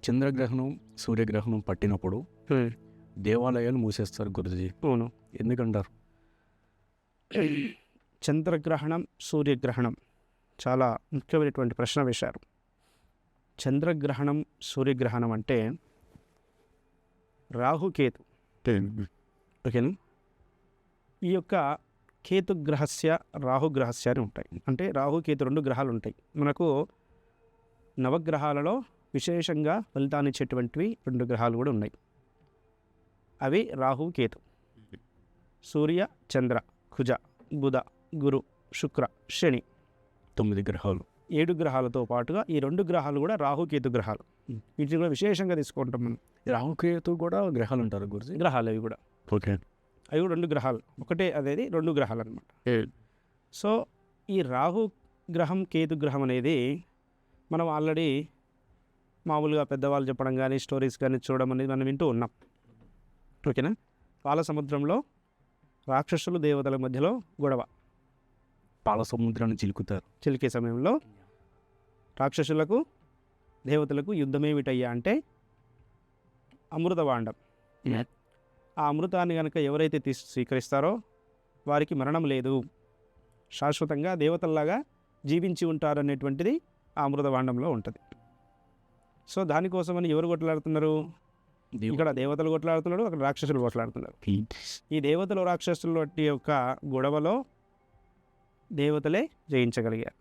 చంద్రగ్రహణం సూర్యగ్రహణం పట్టినప్పుడు దేవాలయాలు మూసేస్తారు గురుజీ. అవును. ఎందుకంటారు? చంద్రగ్రహణం సూర్యగ్రహణం చాలా ముఖ్యమైనటువంటి ప్రశ్న వేశారు. చంద్రగ్రహణం సూర్యగ్రహణం అంటే రాహుకేతు, ఓకేనా? ఈ యొక్క కేతుగ్రహస్య రాహుగ్రహస్య అని ఉంటాయి. అంటే రాహుకేతు 2 గ్రహాలు ఉంటాయి. మనకు నవగ్రహాలలో విశేషంగా ఫలితాన్ని ఇచ్చేటువంటివి 2 గ్రహాలు కూడా ఉన్నాయి. అవి రాహు కేతు. సూర్య చంద్ర కుజ బుధ గురు శుక్ర శని 9 గ్రహాలు. 7 గ్రహాలతో పాటుగా ఈ 2 గ్రహాలు కూడా రాహుకేతు గ్రహాలు. వీటిని కూడా విశేషంగా తీసుకుంటాం మనం. రాహుకేతు కూడా గ్రహాలు అంటారు గురుజీ. గ్రహాలు అవి కూడా. ఓకే. అవి కూడా 2 గ్రహాలు. ఒకటే అదేది 2 గ్రహాలు అనమాట. సో ఈ రాహు గ్రహం కేతు గ్రహం అనేది మనం ఆల్రెడీ మామూలుగా పెద్దవాళ్ళు చెప్పడం కానీ స్టోరీస్ కానీ చూడడం అనేది మనం వింటూ ఉన్నాం, ఓకేనా? పాల సముద్రంలో రాక్షసులు దేవతల మధ్యలో గొడవ. పాల సముద్రాన్ని చిలికే సమయంలో రాక్షసులకు దేవతలకు యుద్ధం ఏమిటయ్యా అంటే అమృతవాండం. ఆ అమృతాన్ని కనుక ఎవరైతే స్వీకరిస్తారో వారికి మరణం లేదు, శాశ్వతంగా దేవతల్లాగా జీవించి ఉంటారనేటువంటిది ఆ అమృతవాండంలో ఉంటుంది. సో దానికోసమని ఎవరు కొట్లాడుతున్నారు? ఇక్కడ దేవతలు కొట్లాడుతున్నారు, అక్కడ రాక్షసులు కొట్లాడుతున్నారు. ఈ దేవతలు రాక్షసుల యొక్క గొడవలో దేవతలే జయించగలిగారు.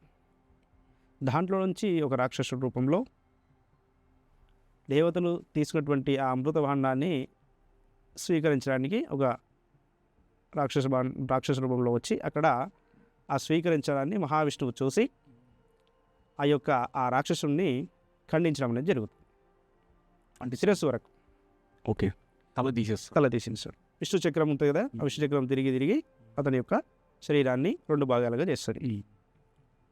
దాంట్లో నుంచి ఒక రాక్షసుల రూపంలో దేవతలు తీసుకున్నటువంటి ఆ అమృత భాండాన్ని స్వీకరించడానికి ఒక రాక్షస రూపంలో వచ్చి అక్కడ ఆ స్వీకరించడాన్ని మహావిష్ణువు చూసి ఆ రాక్షసుని ఖండించడం అనేది జరుగుతుంది. అంటే శిరస్సు వరకు. ఓకే. తల తీసేస్తారు. విష్ణు చక్రం ఉంటుంది కదా, ఆ విష్ణు చక్రం తిరిగి అతని యొక్క శరీరాన్ని 2 భాగాలుగా చేస్తారు.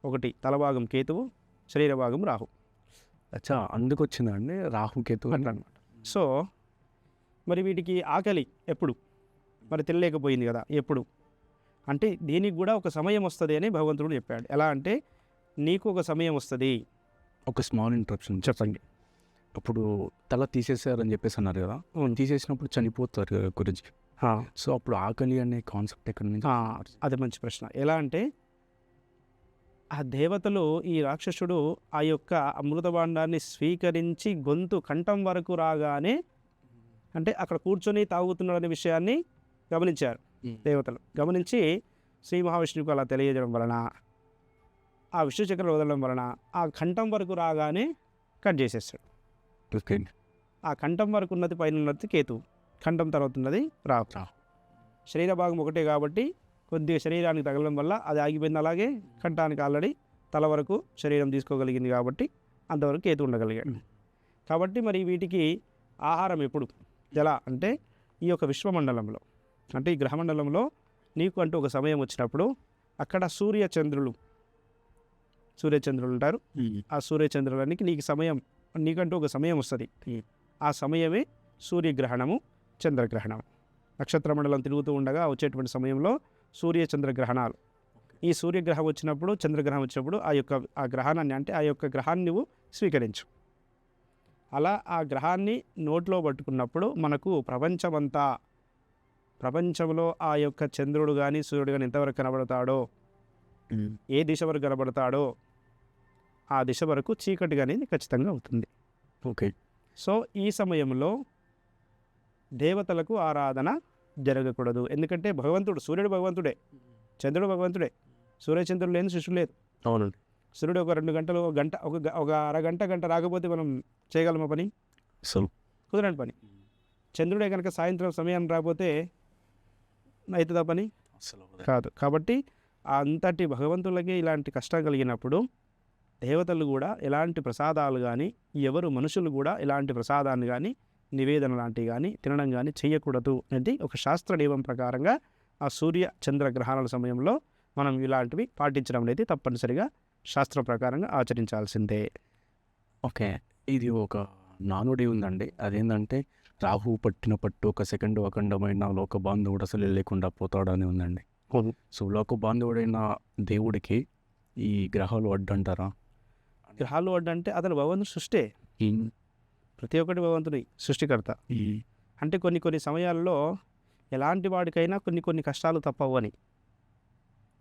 ఒకటి తల భాగం కేతువు, శరీర భాగం రాహు. అచ్చా, అందుకు వచ్చిందండి రాహుకేతు అట్లా అనమాట. సో మరి వీటికి ఆకలి ఎప్పుడు మరి తెలియలేకపోయింది కదా ఎప్పుడు అంటే దీనికి కూడా ఒక సమయం వస్తుంది అని భగవంతుడు చెప్పాడు. ఎలా అంటే నీకు ఒక సమయం వస్తుంది. ఒక స్మాల్ ఇంటరప్షన్ చెప్పండి. అప్పుడు తల తీసేసారని చెప్పేసి అన్నారు కదా, తీసేసినప్పుడు చనిపోతారు కదా గురించి. సో అప్పుడు ఆకలి అనే కాన్సెప్ట్ ఎక్కడి నుంచి? అది మంచి ప్రశ్న. ఎలా అంటే ఆ దేవతలు ఈ రాక్షసుడు ఆ యొక్క అమృతభాండాన్ని స్వీకరించి గొంతు కంఠం వరకు రాగానే అంటే అక్కడ కూర్చొని తాగుతున్నాడనే విషయాన్ని గమనించారు దేవతలు. గమనించి శ్రీ మహావిష్ణువుకు అలా తెలియజేయడం వలన, ఆ విష్ణు చక్రం వదలడం వలన ఆ కంఠం వరకు రాగానే కట్ చేసేస్తాడు. ఆ కంఠం వరకు ఉన్నది పైన ఉన్నది కేతు, కంఠం తర్వాత ఉన్నది రాహు. శరీర భాగం ఒకటే కాబట్టి కొద్దిగా శరీరానికి తగలడం వల్ల అది ఆగిపోయింది. అలాగే కంఠానికి ఆల్రెడీ తల వరకు శరీరం తీసుకోగలిగింది కాబట్టి అంతవరకు కేతు ఉండగలిగాడు. కాబట్టి మరి వీటికి ఆహారం ఎప్పుడు ఎలా అంటే ఈ యొక్క విశ్వమండలంలో అంటే ఈ గ్రహమండలంలో నీకు అంటూ ఒక సమయం వచ్చినప్పుడు అక్కడ సూర్యచంద్రులు ఉంటారు. ఆ సూర్యచంద్రులకి నీకంటూ ఒక సమయం వస్తుంది. ఆ సమయమే సూర్యగ్రహణము చంద్రగ్రహణం. నక్షత్ర మండలం తిరుగుతూ ఉండగా వచ్చేటువంటి సమయంలో సూర్యచంద్రగ్రహణాలు. ఈ సూర్యగ్రహం వచ్చినప్పుడు చంద్రగ్రహం వచ్చినప్పుడు ఆ గ్రహణాన్ని అంటే ఆ యొక్క గ్రహాన్ని నువ్వు స్వీకరించు. అలా ఆ గ్రహాన్ని నోట్లో పట్టుకున్నప్పుడు మనకు ప్రపంచంలో ఆ యొక్క చంద్రుడు కానీ సూర్యుడు కానీ ఎంతవరకు కనబడతాడో, ఏ దిశ వరకు కనబడతాడో ఆ దిశ వరకు చీకటి అనేది ఖచ్చితంగా అవుతుంది. ఓకే. సో ఈ సమయంలో దేవతలకు ఆరాధన జరగకూడదు. ఎందుకంటే సూర్యుడు భగవంతుడే, చంద్రుడు భగవంతుడే. సూర్యచంద్రుడు లేని సృష్టి లేదు. అవునండి. సూర్యుడు ఒక 2 గంటలు ఒక అరగంట గంట రాకపోతే మనం చేయగలమా పని? కుదరని పని. చంద్రుడే కనుక సాయంత్రం సమయాన్ని రాకపోతే అవుతుందా పని? కాదు. కాబట్టి అంతటి భగవంతులకి ఇలాంటి కష్టం కలిగినప్పుడు దేవతలు కూడా ఎలాంటి ప్రసాదాలు కానీ మనుషులు కూడా ఎలాంటి ప్రసాదాన్ని కానీ నివేదన లాంటివి కానీ తినడం కానీ చేయకూడదు అనేది ఒక శాస్త్ర నియమం ప్రకారంగా ఆ సూర్య చంద్ర గ్రహణాల సమయంలో మనం ఇలాంటివి పాటించడం అనేది తప్పనిసరిగా శాస్త్ర ప్రకారంగా ఆచరించాల్సిందే. ఓకే. ఇది ఒక నానుడి ఉందండి, అదేంటంటే రాహు పట్టిన పట్టు ఒక సెకండ్ అఖండమైన లోక బాంధవుడు అసలు లేకుండా పోతాడని ఉందండి. సో లోక బాంధవుడైన దేవుడికి ఈ గ్రహాలు అడ్డంటారా? గ్రహాలు అడ్డంటే అతను భగవంతుడు సృష్టే. ప్రతి ఒక్కటి భగవంతుడి సృష్టికర్త. అంటే కొన్ని కొన్ని సమయాల్లో ఎలాంటి వాడికైనా కొన్ని కొన్ని కష్టాలు తప్పవు అని.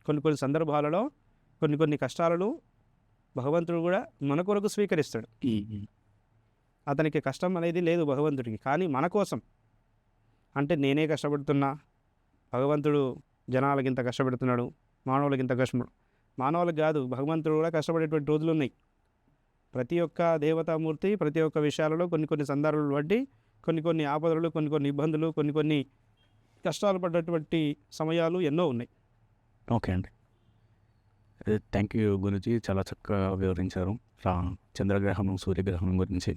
కొన్ని కొన్ని సందర్భాలలో కొన్ని కొన్ని కష్టాలను భగవంతుడు కూడా మన కొరకు స్వీకరిస్తాడు. అతనికి కష్టం అనేది లేదు భగవంతుడికి, కానీ మన కోసం. అంటే నేనే కష్టపడుతున్నా, భగవంతుడు జనాలకి ఇంత కష్టపెడుతున్నాడు, మానవులకి ఇంత మానవులకు కాదు, భగవంతుడు కూడా కష్టపడేటువంటి రోజులు ఉన్నాయి. ప్రతి ఒక్క దేవతామూర్తి ప్రతి ఒక్క విషయాలలో కొన్ని కొన్ని సందర్భాలు బట్టి కొన్ని కొన్ని ఆపదలు, కొన్ని కొన్ని ఇబ్బందులు, కొన్ని కొన్ని కష్టాలు పడ్డటువంటి సమయాలు ఎన్నో ఉన్నాయి. ఓకే అండి. థ్యాంక్ యూ గురూజీ, చాలా చక్కగా వివరించారు చంద్రగ్రహణం, సూర్యగ్రహణం గురించి.